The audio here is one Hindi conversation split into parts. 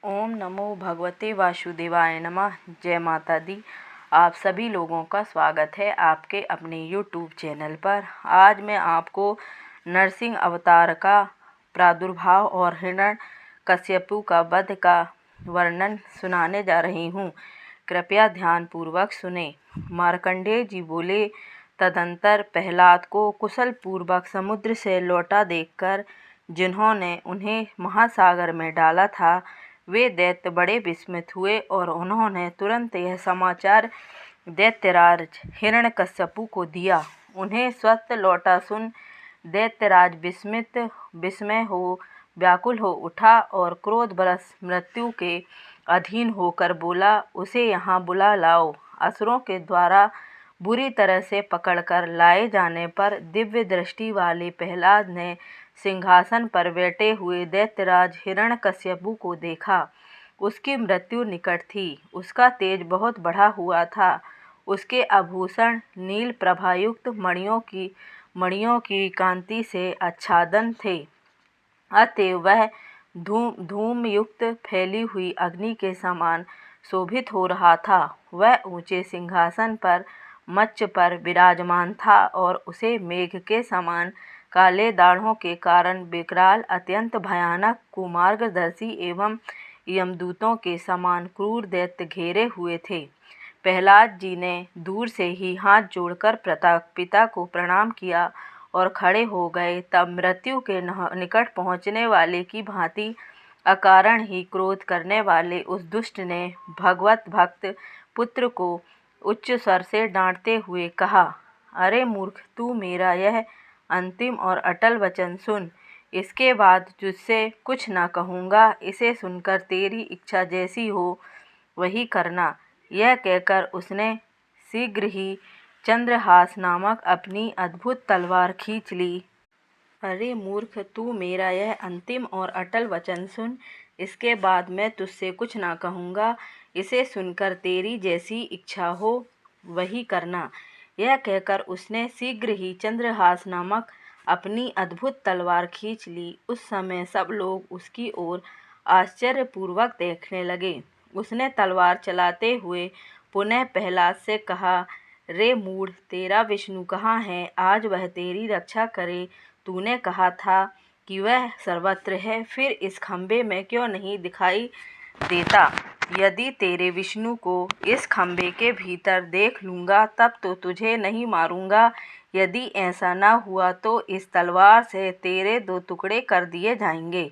ओम नमो भगवते वासुदेवाय नमः। जय माता दी। आप सभी लोगों का स्वागत है आपके अपने यूट्यूब चैनल पर। आज मैं आपको नरसिंह अवतार का प्रादुर्भाव और हिरण्यकश्यपु का वध का वर्णन सुनाने जा रही हूँ। कृपया ध्यान पूर्वक सुने। मार्कंडेय जी बोले, तदंतर प्रहलाद को कुशल पूर्वक समुद्र से लौटा देखकर जिन्होंने उन्हें महासागर में डाला था, वे दैत्य बड़े विस्मित हुए और उन्होंने तुरंत यह समाचार दैत्यराज हिरण्यकश्यपु को दिया। उन्हें स्वस्थ लौटा सुन दैत्यराज विस्मय हो व्याकुल हो उठा और क्रोधवश मृत्यु के अधीन होकर बोला, उसे यहाँ बुला लाओ। असुरों के द्वारा बुरी तरह से पकड़कर लाए जाने पर दिव्य दृष्टि वाले प्रहलाद ने सिंहासन पर बैठे हुए दैत्यराज हिरण्यकश्यपु को देखा। उसकी मृत्यु निकट थी। उसका तेज बहुत बढ़ा हुआ था। उसके आभूषण नील प्रभायुक्त मणियों की कांति से आच्छादन थे, अतएव वह धूमयुक्त फैली हुई अग्नि के समान शोभित हो रहा था। वह ऊंचे सिंहासन पर मच्छ पर विराजमान था और उसे मेघ के समान काले दाढ़ों के कारण विकराल अत्यंत भयानक कुमार्गदर्शी एवं यमदूतों के समान क्रूर दैत्य घेरे हुए थे। प्रहलाद जी ने दूर से ही हाथ जोड़कर पिता को प्रणाम किया और खड़े हो गए। तब मृत्यु के निकट पहुँचने वाले की भांति अकारण ही क्रोध करने वाले उस दुष्ट ने भगवत भक्त पुत्र को उच्च स्वर से डांटते हुए कहा, अरे मूर्ख, तू मेरा यह अंतिम और अटल वचन सुन। इसके बाद तुझसे कुछ न कहूँगा। इसे सुनकर तेरी इच्छा जैसी हो वही करना। यह कहकर उसने शीघ्र ही चंद्रहास नामक अपनी अद्भुत तलवार खींच ली। अरे मूर्ख, तू मेरा यह अंतिम और अटल वचन सुन। इसके बाद मैं तुझसे कुछ ना कहूँगा। इसे सुनकर तेरी जैसी इच्छा हो वही करना। यह कहकर उसने शीघ्र ही चंद्रहास नामक अपनी अद्भुत तलवार खींच ली। उस समय सब लोग उसकी ओर आश्चर्यपूर्वक देखने लगे। उसने तलवार चलाते हुए पुनः प्रहलाद से कहा, रे मूढ़, तेरा विष्णु कहाँ है? आज वह तेरी रक्षा करे। तूने कहा था कि वह सर्वत्र है, फिर इस खंबे में क्यों नहीं दिखाई देता? यदि तेरे विष्णु को इस खंबे के भीतर देख लूँगा तब तो तुझे नहीं मारूंगा। यदि ऐसा न हुआ तो इस तलवार से तेरे 2 टुकड़े कर दिए जाएंगे।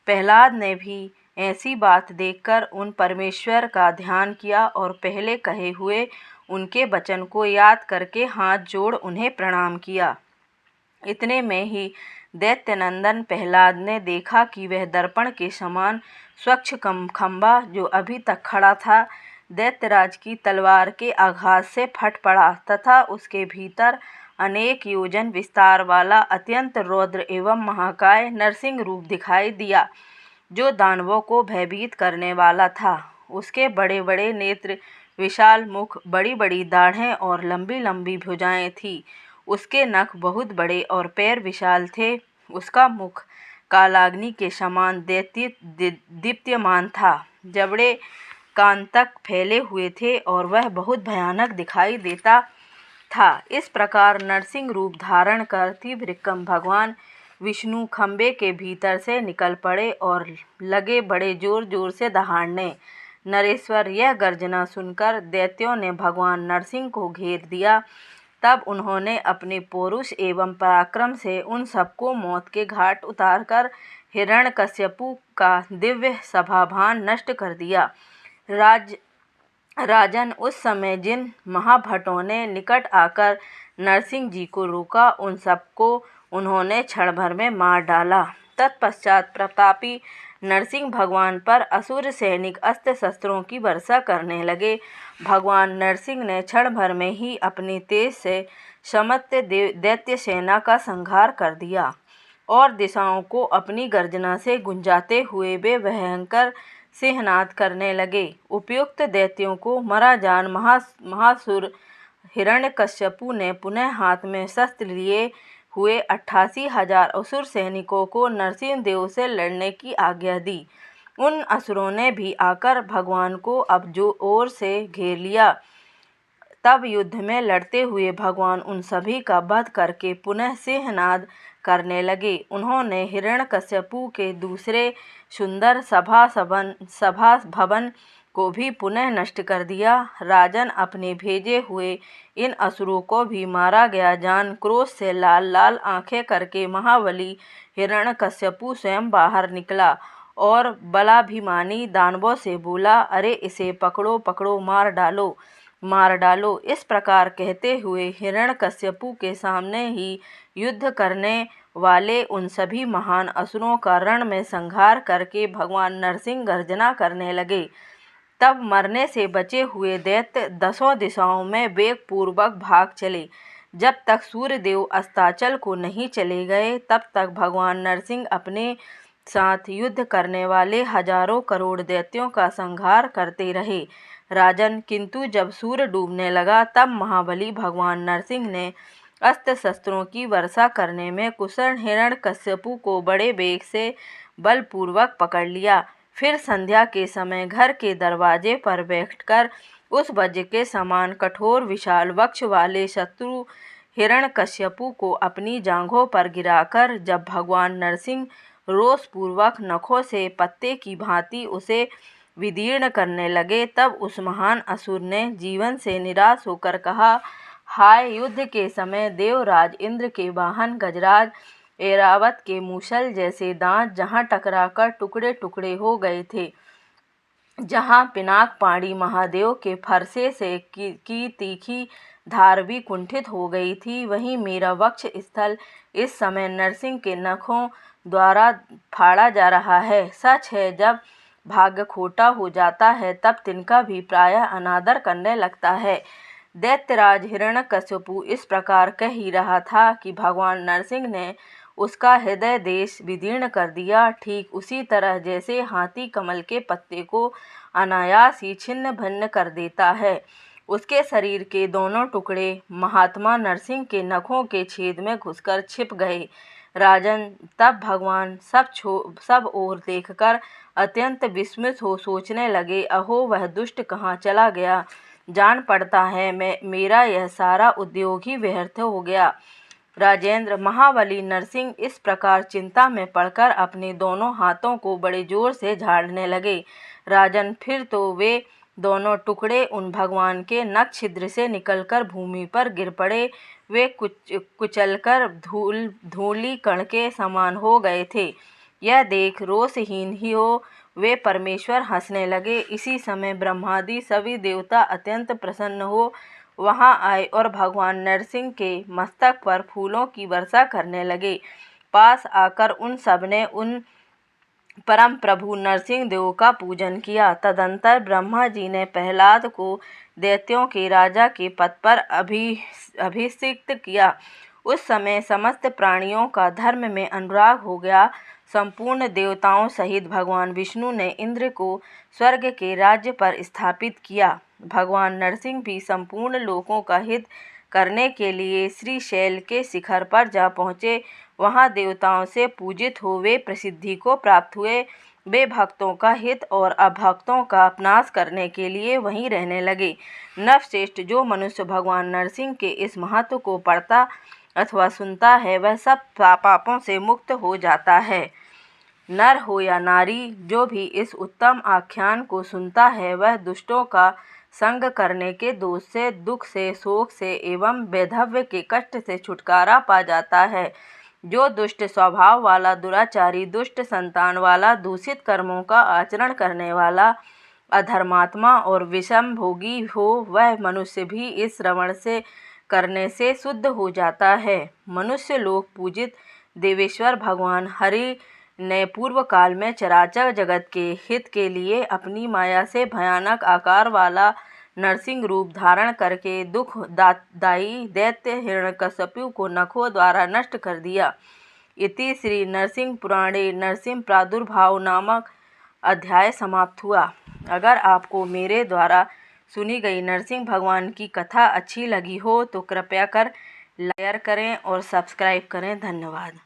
प्रहलाद ने भी ऐसी बात देखकर उन परमेश्वर का ध्यान किया और पहले कहे हुए उनके वचन को याद करके हाथ जोड़ उन्हें प्रणाम किया। इतने में ही दैत्यनंदन प्रहलाद ने देखा कि वह दर्पण के समान स्वच्छ खंबा जो अभी तक खड़ा था, दैत्यराज की तलवार के आघात से फट पड़ा तथा उसके भीतर अनेक योजन विस्तार वाला अत्यंत रौद्र एवं महाकाय नरसिंह रूप दिखाई दिया, जो दानवों को भयभीत करने वाला था। उसके बड़े बड़े नेत्र, विशाल मुख, बड़ी बड़ी दाढ़ें और लंबी लंबी भुजाएं थीं। उसके नख बहुत बड़े और पैर विशाल थे। उसका मुख कालाग्नि के समान दीप्यमान था। जबड़े कान तक फैले हुए थे और वह बहुत भयानक दिखाई देता था। इस प्रकार नरसिंह रूप धारण कर त्रिविक्रम भगवान विष्णु खंबे के भीतर से निकल पड़े और लगे बड़े जोर जोर से दहाड़ने। नरेश्वर, यह गर्जना सुनकर दैत्यों ने भगवान नरसिंह को घेर दिया। तब उन्होंने अपने पौरुष एवं पराक्रम से उन सबको मौत के घाट उतारकर हिरण्यकश्यपु का दिव्य सभाभान नष्ट कर दिया। राजन, उस समय जिन महाभटों ने निकट आकर नरसिंह जी को रोका, उन सबको उन्होंने क्षण भर में मार डाला। तत्पश्चात प्रतापी नरसिंह भगवान पर असुर सैनिक अस्त्र शस्त्रों की वर्षा करने लगे। भगवान नरसिंह ने क्षण भर में ही अपने तेज से समस्त दैत्य सेना का संहार कर दिया और दिशाओं को अपनी गर्जना से गुंजाते हुए वे भयंकर सिंहनाद करने लगे। उपर्युक्त दैत्यों को मरा जान महासुर हिरण्यकश्यपु ने पुनः हाथ में शस्त्र लिए हुए 88,000 असुर सैनिकों को नरसिंह देव से लड़ने की आज्ञा दी। उन असुरों ने भी आकर भगवान को अब जो ओर से घेर लिया। तब युद्ध में लड़ते हुए भगवान उन सभी का वध करके पुनः सिंहनाद करने लगे। उन्होंने हिरण्यकश्यपु के दूसरे सुंदर सभा भवन को भी पुनः नष्ट कर दिया। राजन, अपने भेजे हुए इन असुरों को भी मारा गया जान क्रोध से लाल लाल आंखें करके महाबली हिरण्यकश्यपु स्वयं बाहर निकला और बलाभिमानी दानवों से बोला, अरे इसे पकड़ो पकड़ो, मार डालो मार डालो। इस प्रकार कहते हुए हिरण्यकश्यपु के सामने ही युद्ध करने वाले उन सभी महान असुरों का रण में संहार करके भगवान नरसिंह गर्जना करने लगे। तब मरने से बचे हुए दैत्य दसों दिशाओं में वेग पूर्वक भाग चले। जब तक सूर्यदेव अस्ताचल को नहीं चले गए तब तक भगवान नरसिंह अपने साथ युद्ध करने वाले हजारों करोड़ दैत्यों का संहार करते रहे। राजन, किंतु जब सूर्य डूबने लगा तब महाबली भगवान नरसिंह ने अस्त्र शस्त्रों की वर्षा करने में कुशल हिरण्यकश्यपु को बड़े वेग से बलपूर्वक पकड़ लिया। फिर संध्या के समय घर के दरवाजे पर बैठकर उस वज्र के समान कठोर विशाल वक्ष वाले शत्रु हिरण्यकश्यपु को अपनी जांघों पर गिराकर जब भगवान नरसिंह रोषपूर्वक नखों से पत्ते की भांति उसे विदीर्ण करने लगे, तब उस महान असुर ने जीवन से निराश होकर कहा, हाय, युद्ध के समय देवराज इंद्र के वाहन गजराज ऐरावत के मूसल जैसे दांत जहाँ टकराकर टुकड़े टुकड़े हो गए थे, जहाँ पिनाक पाणी महादेव के फरसे से की तीखी धार भी कुंठित हो गई थी, वहीं मेरा वक्ष स्थल इस समय नरसिंह के नखों द्वारा फाड़ा जा रहा है। सच है, जब भाग्य खोटा हो जाता है तब तिनका भी प्रायः अनादर करने लगता है। दैत्यराज हिरण्यकश्यपु इस प्रकार कह ही रहा था कि भगवान नरसिंह ने उसका हृदय देश विदीर्ण कर दिया, ठीक उसी तरह जैसे हाथी कमल के पत्ते को अनायास ही छिन्न भिन्न कर देता है। उसके शरीर के दोनों टुकड़े महात्मा नरसिंह के नखों के छेद में घुसकर छिप गए। राजन, तब भगवान सब ओर देखकर अत्यंत विस्मित हो सोचने लगे, अहो, वह दुष्ट कहाँ चला गया। जान पड़ता है मेरा यह सारा उद्योग ही व्यर्थ हो गया। राजेंद्र, महाबली नरसिंह इस प्रकार चिंता में पड़कर अपने दोनों हाथों को बड़े जोर से झाड़ने लगे। राजन, फिर तो वे दोनों टुकड़े उन भगवान के नख छिद्र से निकलकर भूमि पर गिर पड़े। वे कुचलकर धूलि कण के समान हो गए थे। यह देख रोषहीन ही हो वे परमेश्वर हंसने लगे। इसी समय ब्रह्मादि सभी देवता अत्यंत प्रसन्न हो वहां आए और भगवान नरसिंह के मस्तक पर फूलों की वर्षा करने लगे। पास आकर उन सब ने उन परम प्रभु नरसिंह देव का पूजन किया। तदंतर ब्रह्मा जी ने प्रहलाद को दैत्यों के राजा के पद पर अभिषिक्त किया। उस समय समस्त प्राणियों का धर्म में अनुराग हो गया। संपूर्ण देवताओं सहित भगवान विष्णु ने इंद्र को स्वर्ग के राज्य पर स्थापित किया। भगवान नरसिंह भी संपूर्ण लोकों का हित करने के लिए श्रीशैल के शिखर पर जा पहुँचे। वहाँ देवताओं से पूजित हो वे प्रसिद्धि को प्राप्त हुए। वे भक्तों का हित और अभक्तों का नाश करने के लिए वहीं रहने लगे। नरश्रेष्ठ, जो मनुष्य भगवान नरसिंह के इस महत्व को पढ़ता अथवा सुनता है वह सब पापों से मुक्त हो जाता है। नर हो या नारी, जो भी इस उत्तम आख्यान को सुनता है वह दुष्टों का संग करने के दोष से, दुख से, शोक से एवं वैधव्य के कष्ट से छुटकारा पा जाता है। जो दुष्ट स्वभाव वाला, दुराचारी, दुष्ट संतान वाला, दूषित कर्मों का आचरण करने वाला, अधर्मात्मा और विषम भोगी हो वह मनुष्य भी इस श्रवण से करने से शुद्ध हो जाता है। मनुष्य लोक पूजित देवेश्वर भगवान हरि ने पूर्व काल में चराचर जगत के हित के लिए अपनी माया से भयानक आकार वाला नरसिंह रूप धारण करके दुख दायी दैत्य हिरण्यकश्यपु को नखों द्वारा नष्ट कर दिया। इति श्री नरसिंह पुराणे नरसिंह प्रादुर्भाव नामक अध्याय समाप्त हुआ। अगर आपको मेरे द्वारा सुनी गई नरसिंह भगवान की कथा अच्छी लगी हो तो कृपया कर लाइक करें और सब्सक्राइब करें। धन्यवाद।